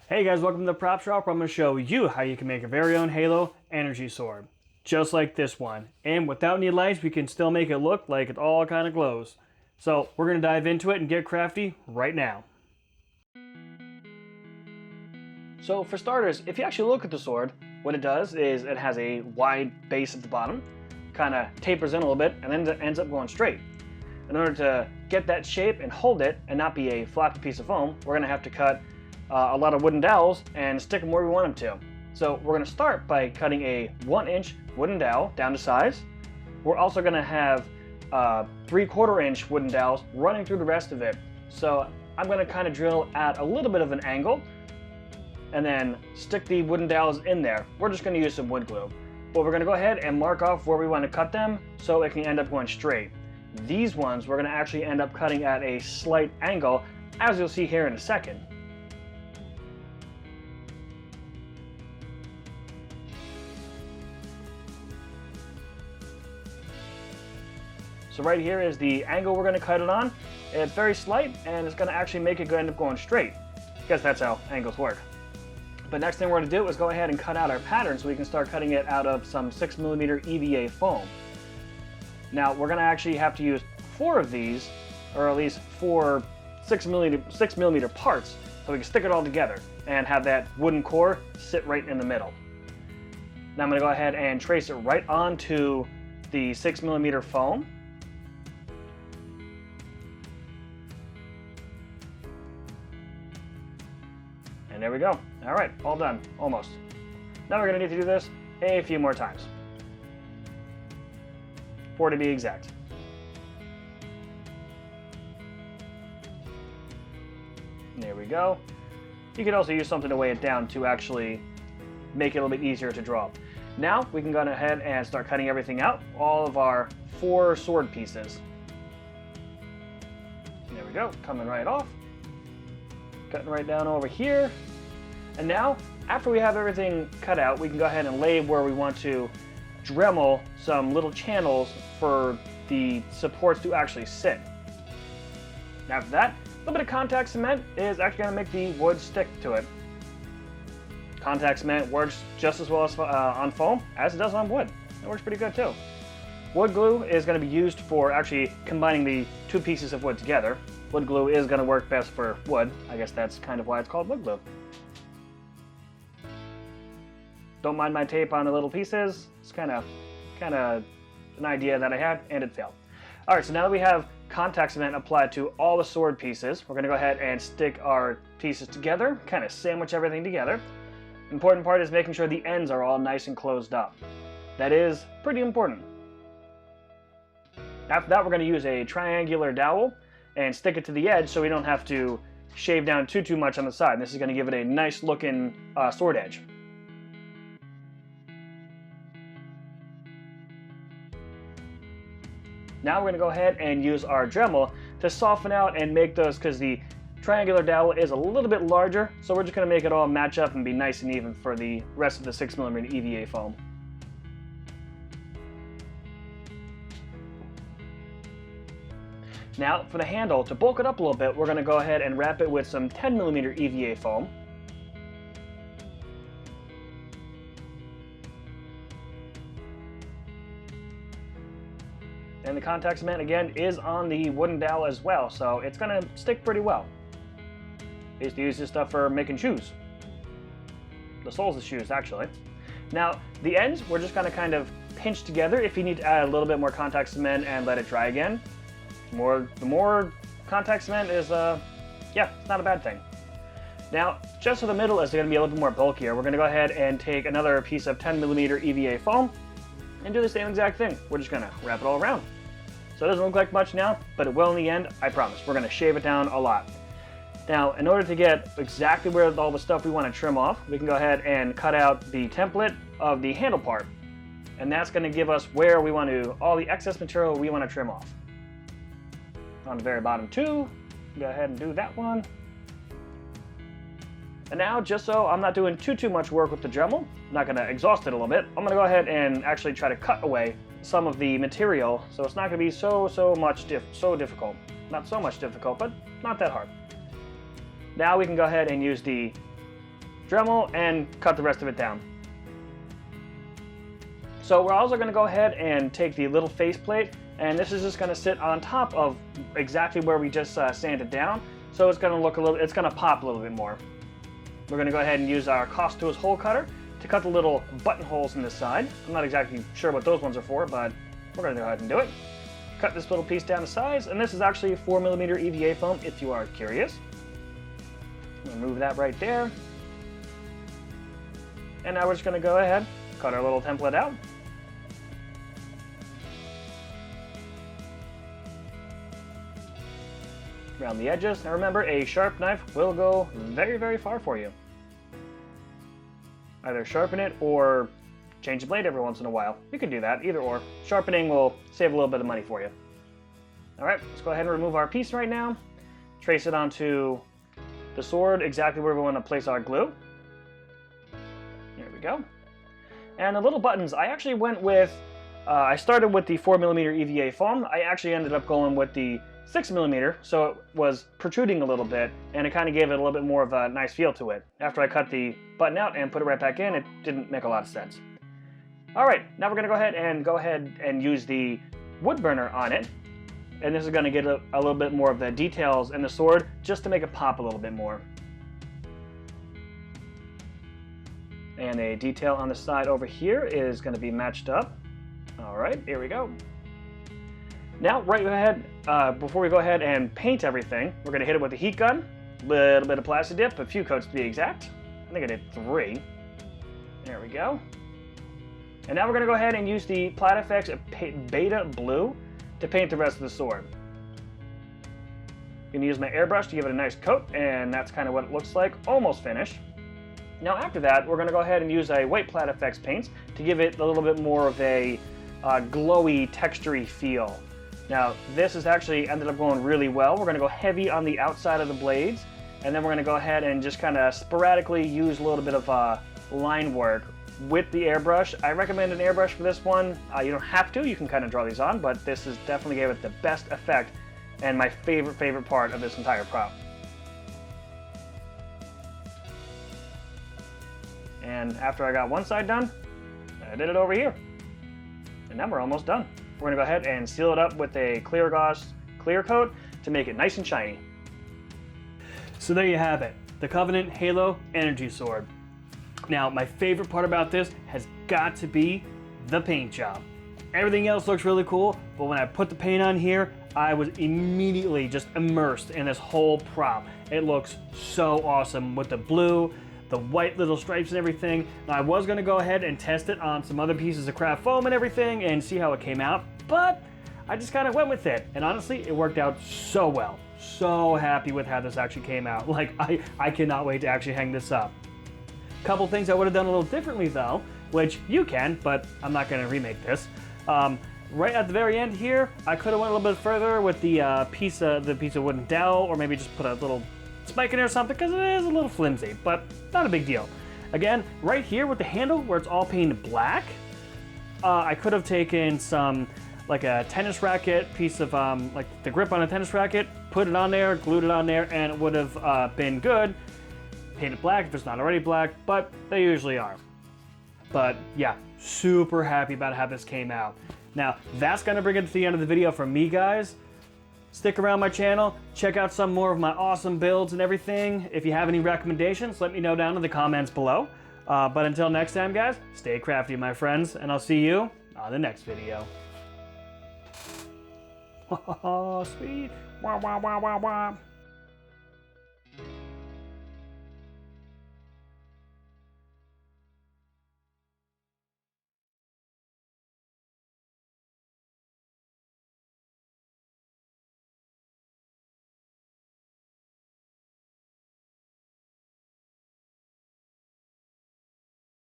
Hey guys, welcome to the Prop Shop, where I'm going to show you how you can make a very own Halo energy sword. Just like this one. And without any lights, we can still make it look like it all kind of glows. So we're going to dive into it and get crafty right now. So for starters, if you actually look at the sword, what it does is it has a wide base at the bottom, kind of tapers in a little bit, and then it ends up going straight. In order to get that shape and hold it and not be a floppy piece of foam, we're going to have to cut a lot of wooden dowels and stick them where we want them to. So we're going to start by cutting a 1-inch wooden dowel down to size. We're also going to have 3/4 inch wooden dowels running through the rest of it. So I'm going to kind of drill at a little bit of an angle and then stick the wooden dowels in there. We're just going to use some wood glue. But we're going to go ahead and mark off where we want to cut them so it can end up going straight. These ones we're going to actually end up cutting at a slight angle, as you'll see here in a second. So right here is the angle we're going to cut it on. It's very slight, and it's going to actually make it end up going straight, because that's how angles work. But next thing we're going to do is go ahead and cut out our pattern so we can start cutting it out of some 6mm EVA foam. Now we're going to actually have to use 4 of these, or at least 4 6mm parts, so we can stick it all together and have that wooden core sit right in the middle. Now I'm going to go ahead and trace it right onto the 6mm foam. And there we go. All right, all done, almost. Now we're going to need to do this a few more times. 4 to be exact. There we go. You can also use something to weigh it down to actually make it a little bit easier to draw. Now we can go ahead and start cutting everything out, all of our 4 sword pieces. There we go, coming right off. Cutting right down over here. And now, after we have everything cut out, we can go ahead and lay where we want to Dremel some little channels for the supports to actually sit. After that, a little bit of contact cement is actually going to make the wood stick to it. Contact cement works just as well as on foam as it does on wood. It works pretty good too. Wood glue is going to be used for actually combining the 2 pieces of wood together. Wood glue is going to work best for wood. I guess that's kind of why it's called wood glue. Don't mind my tape on the little pieces. It's kind of an idea that I had, and it failed. All right, so now that we have contact cement applied to all the sword pieces, we're going to go ahead and stick our pieces together, kind of sandwich everything together. Important part is making sure the ends are all nice and closed up. That is pretty important. After that, we're going to use a triangular dowel and stick it to the edge so we don't have to shave down too much on the side. This is going to give it a nice looking sword edge. Now we're going to go ahead and use our Dremel to soften out and make those, because the triangular dowel is a little bit larger, so we're just going to make it all match up and be nice and even for the rest of the 6mm EVA foam. Now for the handle, to bulk it up a little bit, we're going to go ahead and wrap it with some 10mm EVA foam. And the contact cement, again, is on the wooden dowel as well, so it's going to stick pretty well. I used to use this stuff for making shoes. The soles of shoes, actually. Now, the ends, we're just going to kind of pinch together. If you need to add a little bit more contact cement and let it dry again, the more contact cement is, yeah, it's not a bad thing. Now, just so the middle is going to be a little bit more bulkier, we're going to go ahead and take another piece of 10mm EVA foam and do the same exact thing. We're just going to wrap it all around. So it doesn't look like much now, but it will in the end, I promise. We're going to shave it down a lot. Now, in order to get exactly where all the stuff we want to trim off, we can go ahead and cut out the template of the handle part. And that's going to give us where we want to, all the excess material we want to trim off. On the very bottom too, go ahead and do that one. And now, just so I'm not doing too much work with the Dremel, I'm not going to exhaust it a little bit, I'm going to go ahead and actually try to cut away some of the material, so it's not going to be so difficult. Not so much difficult, but not that hard. Now we can go ahead and use the Dremel, and cut the rest of it down. So we're also going to go ahead and take the little faceplate, and this is just going to sit on top of exactly where we just sanded down. So it's going to look it's going to pop a little bit more. We're going to go ahead and use our Cost Tools hole cutter to cut the little buttonholes in the side. I'm not exactly sure what those ones are for, but we're going to go ahead and do it. Cut this little piece down to size, and this is actually a 4mm EVA foam if you are curious. Remove that right there. And now we're just going to go ahead, cut our little template out. Around the edges. Now remember, a sharp knife will go very, very far for you. Either sharpen it or change the blade every once in a while. You can do that, either or. Sharpening will save a little bit of money for you. Alright, let's go ahead and remove our piece right now. Trace it onto the sword exactly where we want to place our glue. There we go. And the little buttons, I actually went with, I started with the 4mm EVA foam. I actually ended up going with the 6mm, so it was protruding a little bit, and it kind of gave it a little bit more of a nice feel to it. After I cut the button out and put it right back in, it didn't make a lot of sense. Alright, now we're going to go ahead and use the wood burner on it. And this is going to get a little bit more of the details in the sword, just to make it pop a little bit more. And a detail on the side over here is going to be matched up. Alright, here we go. Now, right ahead, before we go ahead and paint everything, we're going to hit it with a heat gun. A little bit of plastic dip, a few coats to be exact. I think I did 3. There we go. And now we're going to go ahead and use the Plat Effects Beta Blue to paint the rest of the sword. I'm going to use my airbrush to give it a nice coat, and that's kind of what it looks like, almost finished. Now after that, we're going to go ahead and use a white Plat Effects paint to give it a little bit more of a glowy, textury feel. Now this has actually ended up going really well. We're going to go heavy on the outside of the blades, and then we're going to go ahead and just kind of sporadically use a little bit of line work with the airbrush. I recommend an airbrush for this one. You don't have to, you can kind of draw these on, but this is definitely gave it the best effect and my favorite part of this entire prop. And after I got one side done, I did it over here. And now we're almost done. We're gonna go ahead and seal it up with a clear gloss clear coat to make it nice and shiny. So there you have it, the Covenant Halo Energy Sword. Now, my favorite part about this has got to be the paint job. Everything else looks really cool, but when I put the paint on here, I was immediately just immersed in this whole prop. It looks so awesome with the blue, the white little stripes and everything. Now, I was gonna go ahead and test it on some other pieces of craft foam and everything and see how it came out, but I just kind of went with it. And honestly, it worked out so well. So happy with how this actually came out. Like, I cannot wait to actually hang this up. Couple things I would have done a little differently though, which you can, but I'm not gonna remake this. Right at the very end here, I could have went a little bit further with the piece of wooden dowel, or maybe just put a little spike in there or something, because it is a little flimsy, but not a big deal. Again, right here with the handle where it's all painted black, I could have taken some, like a tennis racket, piece of like the grip on a tennis racket, put it on there, glued it on there, and it would have been good. Painted black if it's not already black, but they usually are. But yeah, super happy about how this came out. Now, that's gonna bring it to the end of the video from me, guys. Stick around my channel, check out some more of my awesome builds and everything. If you have any recommendations, let me know down in the comments below. But until next time, guys, stay crafty, my friends, and I'll see you on the next video. Oh, sweet. Wah, wah, wah, wah, wah.